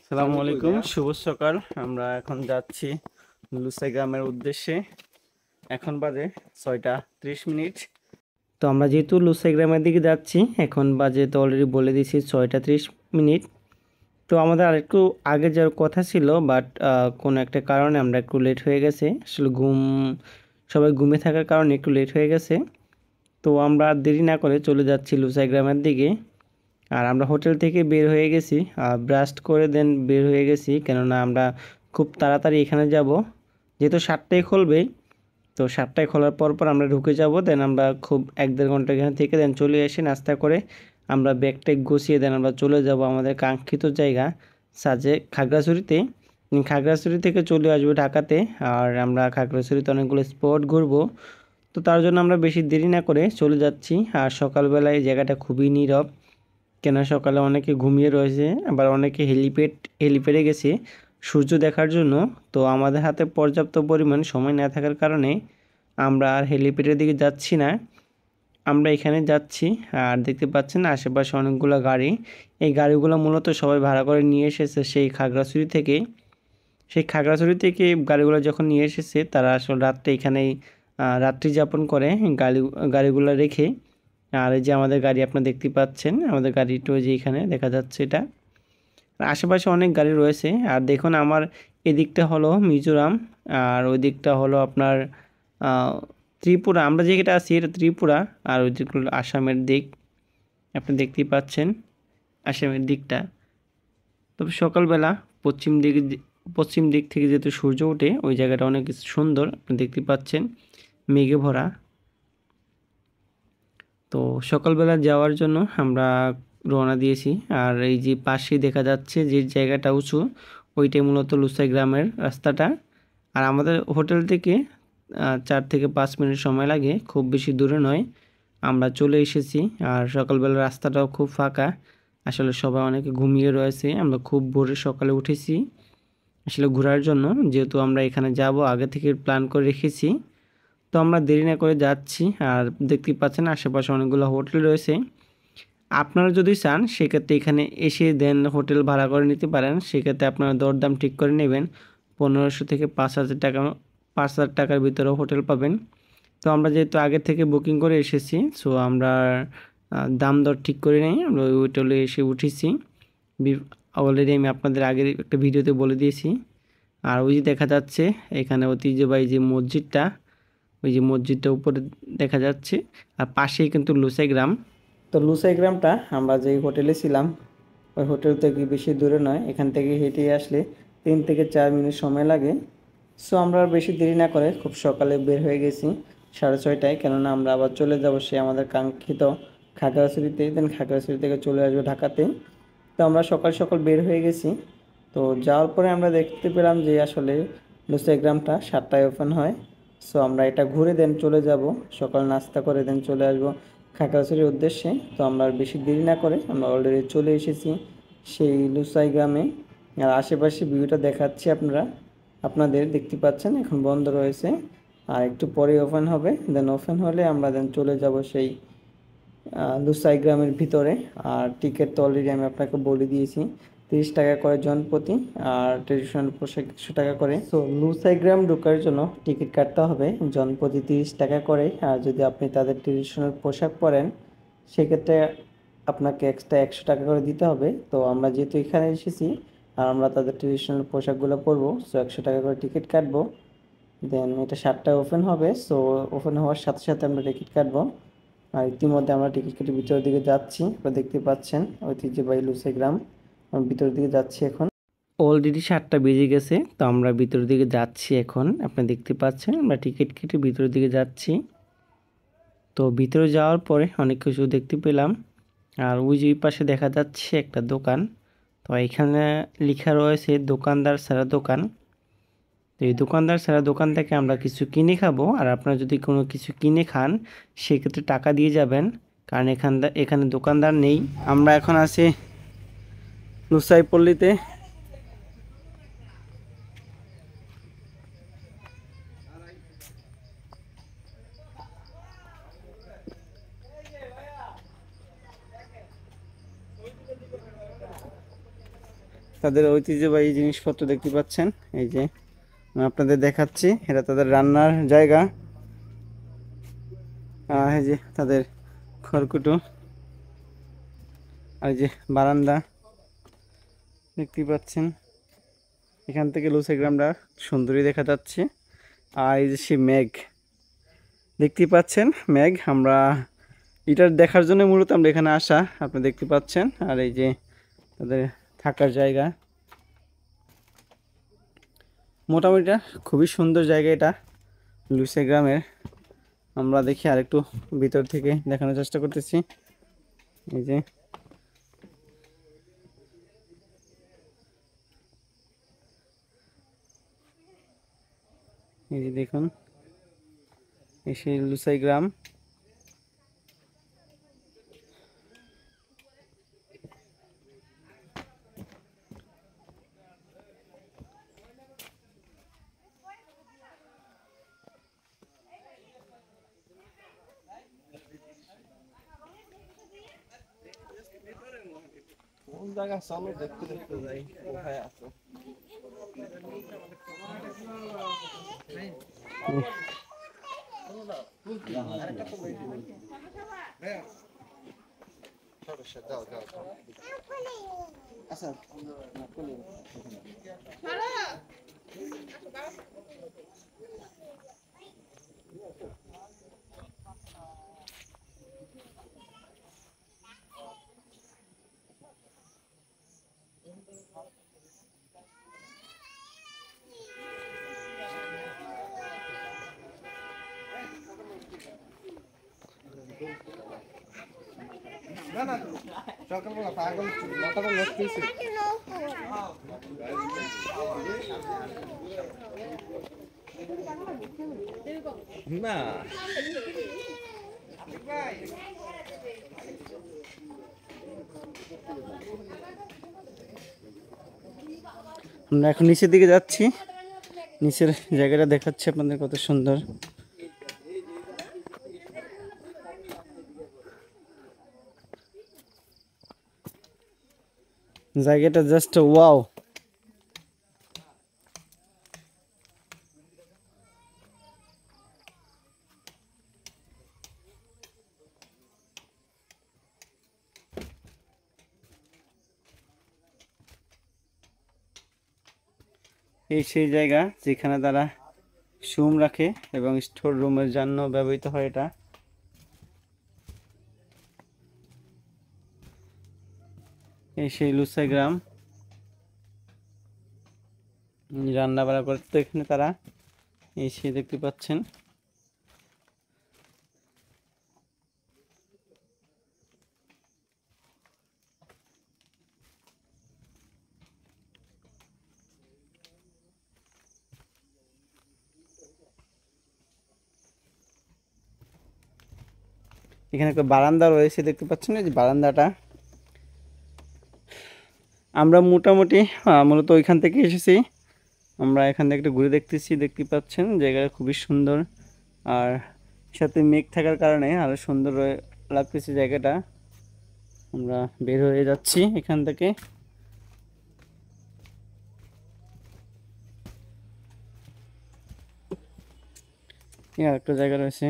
আসসালামু আলাইকুম, শুভ সকাল। আমরা এখন যাচ্ছি লুসাই গ্রামের উদ্দেশ্যে। এখন বাজে 6টা 30 মিনিট। তো আমরা যেহেতু লুসাই গ্রামের দিকে যাচ্ছি, এখন বাজে তো অলরেডি বলে দিয়েছি 6টা 30 মিনিট। তো আমাদের আরেকটু আগে যাওয়ার কথা ছিল, বাট কোনো একটা কারণে আমরা একটু লেট হয়ে গেছে। আসলে সবাই ঘুমিয়ে থাকার কারণে একটু লেট হয়ে গেছে। তো আমরা আর দেরি না করে চলে যাচ্ছি লুসাই গ্রামের দিকে। আর আমরা হোটেল থেকে বের হয়ে গেছি, ব্রাশ করে দেন বের হয়ে গেছি, কেননা আমরা খুব তাড়াতাড়ি এখানে যাব। যেহেতু 7টায় খুলবে, তো 7টায় খোলার পর আমরা ঢুকে যাব। দেন আমরা খুব 1-1.5 ঘন্টা এখানে থেকে দেন চলে এসে নাস্তা করে আমরা ব্যাগটা গুছিয়ে দেন আমরা চলে যাব আমাদের কাঙ্ক্ষিত জায়গা সাজে খাগড়াছড়িতে। খাগড়াছড়ি থেকে চলে আসবো ঢাকাতে। আর আমরা খাগড়াছড়িতে অনেকগুলো স্পট ঘুরবো। তো তার জন্য আমরা বেশি দেরি না করে চলে যাচ্ছি। আর সকালবেলায় এই জায়গাটা খুবই নীরব, কেন সকালে অনেকে ঘুমিয়ে রয়েছে, আবার অনেকে হেলিপ্যাডে গেছে সূর্য দেখার জন্য। তো আমাদের হাতে পর্যাপ্ত পরিমাণ সময় না থাকার কারণে আমরা আর হেলিপ্যাডের দিকে যাচ্ছি না, আমরা এখানে যাচ্ছি। আর দেখতে পাচ্ছেন আশেপাশে অনেকগুলো গাড়ি। এই গাড়িগুলো মূলত সবাই ভাড়া করে নিয়ে এসেছে সেই খাগড়াছড়ি থেকে গাড়িগুলো যখন নিয়ে এসেছে, তারা আসলে রাত্রে এখানেই রাত্রি যাপন করে গাড়িগুলো রেখে। আর এই যে আমাদের গাড়ি আপনারা দেখতে পাচ্ছেন, আমাদের গাড়িটা যে এখানে দেখা যাচ্ছে এটা। আর আশেপাশে অনেক গাড়ি রয়েছে। আর দেখুন আমার এদিকটা হলো মিজোরাম, আর ওই দিকটা হলো আপনার ত্রিপুরা। আমরা যেটা আছি এটা ত্রিপুরা, আর ওই দিক হলো আসামের দিক। আপনি দেখতেই পাচ্ছেন আসামের দিকটা। তবে সকালবেলা পশ্চিম দিক থেকে যেহেতু সূর্য ওঠে, ওই জায়গাটা অনেক সুন্দর, আপনি দেখতে পাচ্ছেন মেঘে ভরা। তো সকালবেলা যাওয়ার জন্য আমরা রওনা দিয়েছি। আর এই যে পাশে দেখা যাচ্ছে যে জায়গাটা উঁচু, ওইটাই মূলত লুসাই গ্রামের রাস্তাটা। আর আমাদের হোটেল থেকে 4 থেকে 5 মিনিট সময় লাগে, খুব বেশি দূরে নয়। আমরা চলে এসেছি। আর সকালবেলা রাস্তাটাও খুব ফাঁকা, আসলে সবাই অনেকে ঘুমিয়ে রয়েছে। আমরা খুব ভোরে সকালে উঠেছি আসলে ঘোরার জন্য, যেহেতু আমরা এখানে যাব আগে থেকে প্ল্যান করে রেখেছি। তো আমরা দেরি না করে যাচ্ছি। আর দেখতে পাচ্ছেন আশেপাশে অনেকগুলো হোটেল রয়েছে। আপনারা যদি চান সেক্ষেত্রে এখানে এসে দেন হোটেল ভাড়া করে নিতে পারেন। সেক্ষেত্রে আপনারা দরদাম ঠিক করে নেবেন। 1500 থেকে 5000 টাকা, 5000 টাকার ভিতরে হোটেল পাবেন। তো আমরা যেহেতু আগে থেকে বুকিং করে এসেছি, সো আমরা দাম দর ঠিক করে নেই, আমরা ওই হোটেলে এসে উঠেছি। অলরেডি আমি আপনাদের আগের একটা ভিডিওতে বলে দিয়েছি। আর ওই যে দেখা যাচ্ছে এখানে ঐতিহ্যবাহী যে মসজিদটা, ওই যে মসজিদটা উপরে দেখা যাচ্ছে। আর পাশেই কিন্তু লুসাই গ্রাম। তো লুসাই গ্রামটা আমরা যে হোটেলে ছিলাম, ওই হোটেল থেকে বেশি দূরে নয়, এখান থেকে হেঁটে আসলে 3 থেকে 4 মিনিট সময় লাগে। সো আমরা আর বেশি দেরি না করে খুব সকালে বের হয়ে গেছি 6:30টায়, কেননা আমরা আবার চলে যাব সে আমাদের কাঙ্ক্ষিত খাগড়াছড়িতে। দেন খাগড়াছড়ি থেকে চলে আসবো ঢাকাতে। তো আমরা সকাল সকাল বের হয়ে গেছি। তো যাওয়ার পরে আমরা দেখতে পেলাম যে আসলে লুসাই গ্রামটা 7টায় ওপেন হয়। সো আমরা এটা ঘুরে দেন চলে যাব, সকাল নাস্তা করে দেন চলে আসবো খাগড়াছড়ির উদ্দেশ্যে। তো আমরা আর বেশি দেরি না করে আমরা অলরেডি চলে এসেছি সেই লুসাই গ্রামে। আর আশেপাশে ভিউটা দেখাচ্ছি আপনাদের দেখতে পাচ্ছেন, এখন বন্ধ রয়েছে। আর একটু পরে ওপেন হবে, দেন ওপেন হলে আমরা দেন চলে যাব সেই লুসাই গ্রামের ভিতরে। আর টিকিট তো অলরেডি আমি আপনাকে বলে দিয়েছি, 30 টাকা করে জনপ্রতি। আর ট্রেডিশনাল পোশাক 100 টাকা করে। তো লুসাই গ্রাম ঢোকার জন্য টিকিট কাটতে হবে জনপ্রতি 30 টাকা করে। আর যদি আপনি তাদের ট্রেডিশনাল পোশাক পরেন, সেক্ষেত্রে আপনাকে এক্সট্রা 100 টাকা করে দিতে হবে। তো আমরা যেহেতু এখানে এসেছি আর আমরা তাদের ট্রেডিশনাল পোশাকগুলো পরবো, সো 100 টাকা করে টিকিট কাটবো। দেন এটা 7টায় ওপেন হবে, সো ওপেন হওয়ার সাথে সাথে আমরা টিকিট কাটবো। আর ইতিমধ্যে আমরা টিকিট কেটে ভিতরের দিকে যাচ্ছি। আপনারা দেখতে পাচ্ছেন ঐতিহ্যবাহী লুসাই গ্রাম। আমরা ভিতরের দিকে যাচ্ছি এখন। অলরেডি 7টা বেজে গেছে, তো আমরা ভিতরের দিকে যাচ্ছি এখন। আপনি দেখতে পাচ্ছেন আমরা টিকিট কেটে ভিতরের দিকে যাচ্ছি। তো ভিতরে যাওয়ার পরে অনেক কিছু দেখতে পেলাম। আর ওই যে পাশে দেখা যাচ্ছে একটা দোকান। তো এখানে লেখা রয়েছে দোকানদার ছাড়া দোকান। তো এই দোকানদার ছাড়া দোকান থেকে আমরা কিছু কিনে খাবো। আর আপনারা যদি কোনো কিছু কিনে খান, সেক্ষেত্রে টাকা দিয়ে যাবেন, কারণ এখানে দোকানদার নেই। আমরা এখন আছি লুসাইপল্লিতে। তাদের ঐতিহ্যবাহী জিনিসপত্র দেখতে পাচ্ছেন। এই যে আমি আপনাদের দেখাচ্ছি, এটা তাদের রান্নার জায়গা। এই যে তাদের খড়কুটো, আর এই যে বারান্দা দেখতে পাচ্ছেন। এখান থেকে লুসাই গ্রামটা সুন্দরী দেখা যাচ্ছে। আর এই যে সে মেঘ দেখতে পাচ্ছেন, মেঘ আমরা এটা দেখার জন্য মূলত আমরা এখানে আসা, আপনি দেখতে পাচ্ছেন। আর এই যে তাদের থাকার জায়গা, মোটামুটি খুবই সুন্দর জায়গা এটা লুসাই গ্রামের। আমরা দেখি আরেকটু ভিতর থেকে দেখানোর চেষ্টা করতেছি। এই যে দেখুন, এই সেই লুসাই গ্রাম। কোন জায়গা চলো দেখতে দেখতে যাই, কোথায় আছে। আচ্ছা না না, সকালবেলা পাগল মাথাটা নষ্ট হয়েছে। না আমরা এখন নিচের দিকে যাচ্ছি, নিচের জায়গাটা দেখাচ্ছি আপনাদের কত সুন্দর। জায়গাটা জাস্ট ওয়াও। এই সেই জায়গা যেখানে তারা সুম রাখে এবং স্টোর রুমের জন্য ব্যবহৃত হয় এটা। এই সেই লুসাই গ্রাম, রান্না বান্না করতে এখানে তারা এই সেই দেখতে পাচ্ছেন। এখানে একটা বারান্দা রয়েছে দেখতে পাচ্ছেন, এই যে বারান্দাটা। আমরা মোটামুটি মূলত ওইখান থেকে এসেছি, আমরা এখান থেকে একটু ঘুরে দেখতেছি। দেখতে পাচ্ছেন জায়গাটা খুবই সুন্দর, আর সাথে মেঘ থাকার কারণে আরো সুন্দর লাগতেছে জায়গাটা। আমরা বের হয়ে যাচ্ছি এখান থেকে। একটা জায়গা রয়েছে,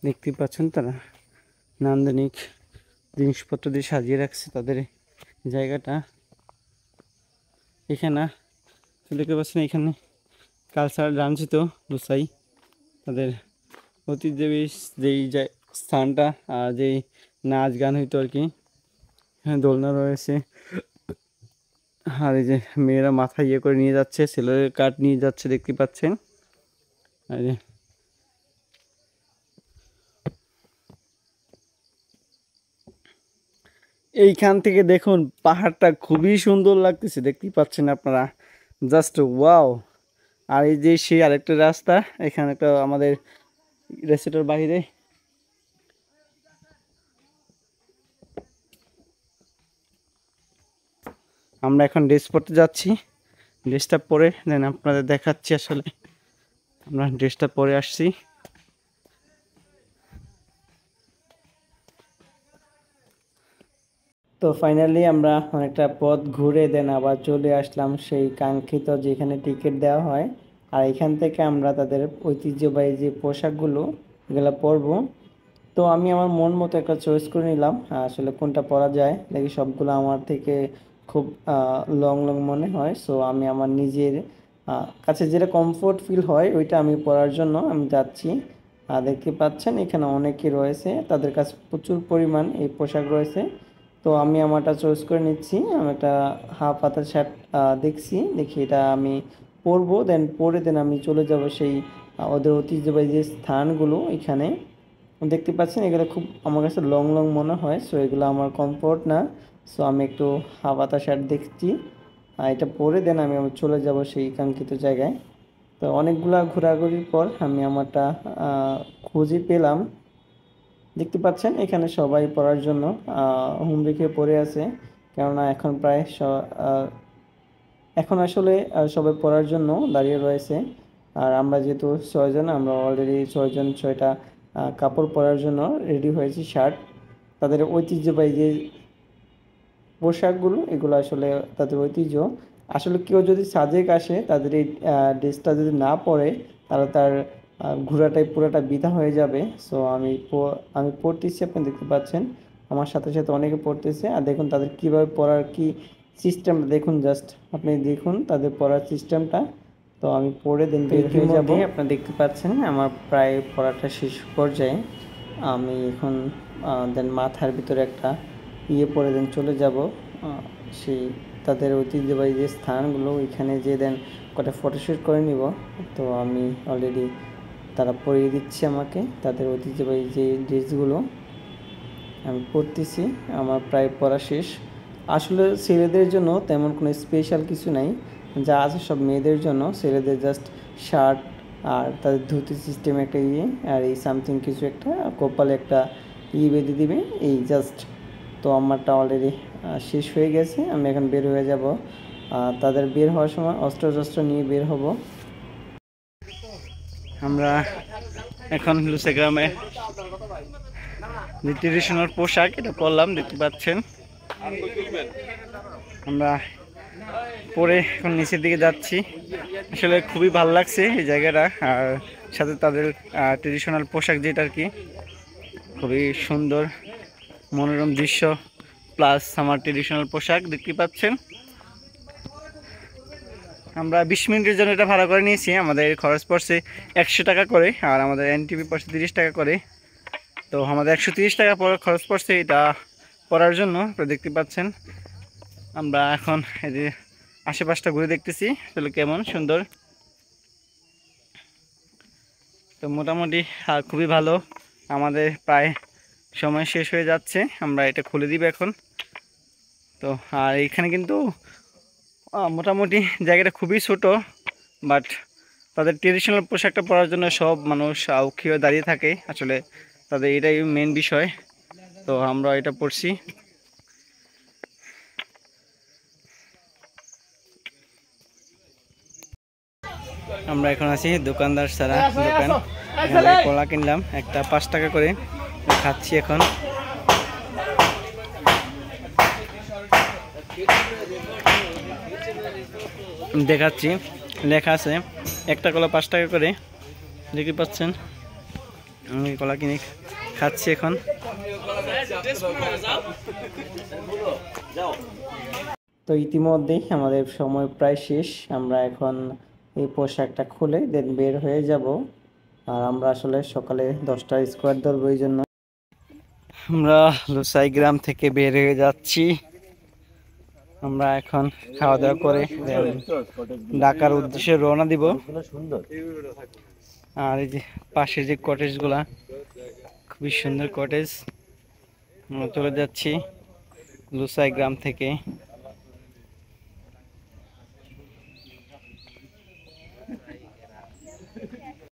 দেখতে পাচ্ছেন তারা নান্দনিক জিনিসপত্র দিয়ে সাজিয়ে রাখছে তাদের জায়গাটা। এখানে দেখতে পাচ্ছেন, এখানে কালচারাল ডান্স তো লুসাই তাদের ঐতিহ্যবাহী যেই স্থানটা, যেই নাচ গান হইতো আর কি। হ্যাঁ, দোলনা রয়েছে। আর এই যে মেয়েরা মাথায় ইয়ে করে নিয়ে যাচ্ছে, ছেলের কাঠ নিয়ে যাচ্ছে দেখতে পাচ্ছেন। আর এই যে এইখান থেকে দেখুন পাহাড়টা খুবই সুন্দর লাগতেছে, দেখতেই পাচ্ছেন আপনারা, জাস্ট ওয়াও। আর এই যে সেই আরেকটা রাস্তা, এখানে একটা আমাদের রেস্টুরেন্টের বাইরে আমরা এখন ড্রেস পরতে যাচ্ছি। ড্রেসটা পরে দেন আপনাদের দেখাচ্ছি। আসলে আমরা ড্রেসটা পরে আসছি। তো ফাইনালি আমরা অনেকটা পথ ঘুরে দেন আবার চলে আসলাম সেই কাঙ্ক্ষিত যেখানে টিকিট দেওয়া হয়। আর এখান থেকে আমরা তাদের ঐতিহ্যবাহী যে পোশাকগুলো এগুলো পরবো। তো আমি আমার মন মতো একটা চয়েস করে নিলাম, আসলে কোনটা পরা যায় দেখি সবগুলো আমার থেকে খুব লং লং মনে হয়। সো আমি আমার নিজের কাছে যেটা কমফোর্ট ফিল হয় ওইটা আমি পরার জন্য আমি যাচ্ছি। দেখতে পাচ্ছেন এখানে অনেকে রয়েছে, তাদের কাছে প্রচুর পরিমাণ এই পোশাক রয়েছে। তো আমি আমারটা চয়েস করে নিচ্ছি। আমি একটা হাফ হাতার শার্ট দেখছি, দেখি এটা আমি পরবো। পরে আমি চলে যাব সেই ওদের ঐতিহ্যবাহী যে স্থানগুলো এখানে দেখতে পাচ্ছেন। এগুলো খুব আমার কাছে লং লং মনে হয়, সো এগুলো আমার কমফোর্ট না। সো আমি একটু হাফ হাতা শার্ট দেখছি, এটা পরে আমি আবার চলে যাব সেই কাঙ্ক্ষিত জায়গায়। তো অনেকগুলা ঘোরাঘুরির পর আমি আমারটা খুঁজে পেলাম। দেখতে পাচ্ছেন এখানে সবাই পড়ার জন্য হুম রেখে পড়ে আছে, কেননা এখন প্রায় এখন আসলে সবাই পড়ার জন্য দাঁড়িয়ে রয়েছে। আর আমরা যেহেতু ছয়জন, আমরা অলরেডি ছয়জন ছয়টা কাপড় পরার জন্য রেডি হয়েছি, শার্ট। তাদের ঐতিহ্যবাহী যে পোশাকগুলো এগুলো আসলে তাদের ঐতিহ্য। আসলে কেউ যদি সাজেক আসে তাদের এই ড্রেসটা যদি না পরে তাহলে তার ঘোরাটাই পুরোটা বৃথা হয়ে যাবে। সো আমি পড়তেছি, আপনি দেখতে পাচ্ছেন আমার সাথে সাথে অনেকে পড়তেছে। আর দেখুন তাদের কীভাবে পড়ার কি সিস্টেম দেখুন, জাস্ট আপনি দেখুন তাদের পড়ার সিস্টেমটা। তো আমি পড়ে বের হয়ে যাব। আপনি দেখতে পাচ্ছেন আমার প্রায় পড়াটা শেষ পর্যায়ে। আমি এখন মাথার ভিতরে একটা পরে চলে যাব সেই তাদের ঐতিহ্যবাহী যে স্থানগুলো ওইখানে যে কটা ফটোশ্যুট করে নিব। তো আমি অলরেডি তারা পরিয়ে দিচ্ছে আমাকে তাদের ঐতিহ্যবাহী যে ড্রেসগুলো আমি পরতেছি। আমার প্রায় পরা শেষ। আসলে ছেলেদের জন্য তেমন কোনো স্পেশাল কিছু নাই, যা আছে সব মেয়েদের জন্য। ছেলেদের জাস্ট শার্ট আর তাদের ধুতি সিস্টেম একটা আর এই সামথিং কিছু একটা কপালে একটা বেঁধে দিবে, এই জাস্ট। তো আমারটা অলরেডি শেষ হয়ে গেছে, আমি এখন বের হয়ে যাব। তাদের বের হওয়ার সময় অস্ত্র নিয়ে বের হব। আমরা এখন লুসে গ্রামে যে ট্রেডিশনাল পোশাক এটা পরলাম, দেখতে পাচ্ছেন। আমরা পরে এখন নিচের দিকে যাচ্ছি। আসলে খুবই ভালো লাগছে এই জায়গাটা, আর সাথে তাদের ট্রেডিশনাল পোশাক যেটা আর কি খুবই সুন্দর মনোরম দৃশ্য, প্লাস আমার ট্রেডিশনাল পোশাক দেখতে পাচ্ছেন। আমরা 20 মিনিটের জন্য এটা ভাড়া করে নিয়েছি, আমাদের খরচ পড়ছে 100 টাকা করে, আর আমাদের এনটিভি পড়ছে 30 টাকা করে। তো আমাদের 130 টাকা খরচ পড়ছে এটা পড়ার জন্য। তো দেখতে পাচ্ছেন আমরা এখন এই যে আশেপাশটা ঘুরে দেখতেছি আসলে কেমন সুন্দর। তো মোটামুটি খুবই ভালো। আমাদের প্রায় সময় শেষ হয়ে যাচ্ছে, আমরা এটা খুলে দিব এখন। তো আর এখানে কিন্তু মোটামুটি জায়গাটা খুবই ছোট, বাট তাদের ট্রেডিশনাল পোশাকটা পরার জন্য সব মানুষ উৎক্ষিপ্ত দাঁড়িয়ে থাকে। আসলে তাদের এটাই মেন বিষয়। তো আমরা এটা পড়ছি। আমরা এখন আছি দোকানদার সারা দোকান, এখানে কলা কিনলাম একটা 5 টাকা করে, খাচ্ছি এখন। দেখাচ্ছি, লেখা আছে একটা কলা 5 টাকা করে, দেখতে পাচ্ছেন। আমি কলা কিনে খাচ্ছি এখন। তো ইতিমধ্যেই আমাদের সময় প্রায় শেষ, আমরা এখন এই পোশাকটা খুলে বের হয়ে যাব। আর আমরা আসলে সকালে 10টার স্কোয়ার ধরবো, এই জন্য আমরা লুসাই গ্রাম থেকে বের হয়ে যাচ্ছি। আমরা এখন খাওয়া দাওয়া করে ঢাকার উদ্দেশ্যে রওনা দিব। আর এই যে পাশে যে কটেজ গুলা খুবই সুন্দর কটেজ, আমরা চলে যাচ্ছি লুসাই গ্রাম থেকে।